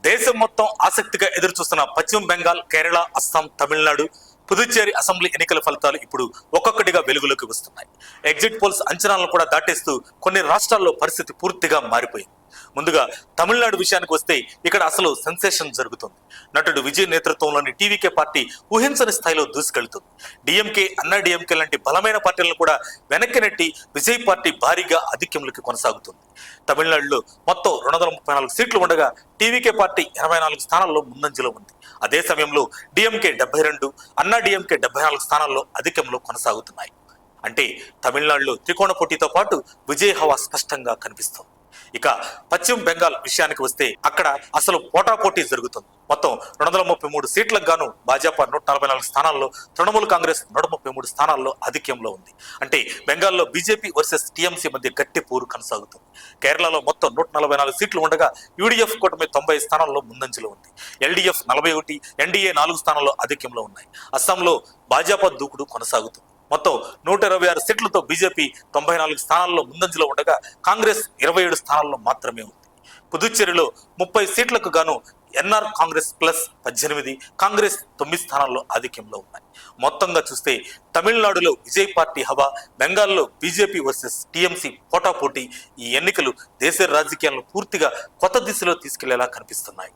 దేశం మొత్తం ఆసక్తిగా ఎదురుచూస్తున్న పశ్చిమ బెంగాల్, కేరళ, అస్సాం, తమిళనాడు, పుదుచ్చేరి అసెంబ్లీ ఎన్నికల ఫలితాలు ఇప్పుడు ఒక్కొక్కటిగా వెలుగులోకి వస్తున్నాయి. ఎగ్జిట్ పోల్స్ అంచనాలను కూడా దాటేస్తూ కొన్ని రాష్ట్రాల్లో పరిస్థితి పూర్తిగా మారిపోయింది. ముందుగా తమిళనాడు విషయానికి వస్తే ఇక్కడ అసలు సెన్సేషన్ జరుగుతుంది. నటుడు విజయ్ నేతృత్వంలోని టీవీకే పార్టీ ఊహించని స్థాయిలో దూసుకెళ్తుంది. డిఎంకే, అన్నా డిఎంకే లాంటి బలమైన పార్టీలను కూడా వెనక్కి నెట్టి విజయ్ పార్టీ భారీగా ఆధిక్యంలోకి కొనసాగుతుంది. తమిళనాడులో మొత్తం 234 సీట్లు ఉండగా టీవీకే పార్టీ 24 స్థానాల్లో ముందంజలో ఉంది. అదే సమయంలో డిఎంకే 72, అన్నా డిఎంకే 74 స్థానాల్లో అధికంలో కొనసాగుతున్నాయి. అంటే తమిళనాడులో త్రికోణ పోటీతో పాటు విజయ్ హవా స్పష్టంగా కనిపిస్తుంది. ఇక పశ్చిమ బెంగాల్ విషయానికి వస్తే అక్కడ అసలు పోటాపోటీ జరుగుతుంది. మొత్తం 233 సీట్లకు గాను భాజపా 144 స్థానాల్లో, తృణమూల్ కాంగ్రెస్ 133 స్థానాల్లో ఆధిక్యంలో ఉంది. అంటే బెంగాల్లో బీజేపీ వర్సెస్ టీఎంసీ మధ్య గట్టి పోరు కొనసాగుతుంది. కేరళలో మొత్తం 144 సీట్లు ఉండగా యూడీఎఫ్ కూటమి 90 స్థానాల్లో ముందంజలో ఉంది. ఎల్డీఎఫ్ 41, ఎన్డీఏ 4 స్థానాల్లో ఆధిక్యంలో ఉన్నాయి. అస్సాంలో భాజపా దూకుడు కొనసాగుతుంది. మొత్తం 126 సీట్లతో బీజేపీ 94 స్థానాల్లో ముందంజలో ఉండగా కాంగ్రెస్ 27 స్థానాల్లో మాత్రమే ఉంది. పుదుచ్చేరిలో 30 సీట్లకు గాను ఎన్ఆర్ కాంగ్రెస్ ప్లస్ 18, కాంగ్రెస్ 9 స్థానాల్లో ఆధిక్యంలో ఉన్నాయి. మొత్తంగా చూస్తే తమిళనాడులో విజయ్ పార్టీ హవా, బెంగాల్లో బీజేపీ వర్సెస్ టీఎంసీ పోటాపోటీ ఈ ఎన్నికలు దేశ రాజకీయాలను పూర్తిగా కొత్త దిశలో తీసుకెళ్లేలా కనిపిస్తున్నాయి.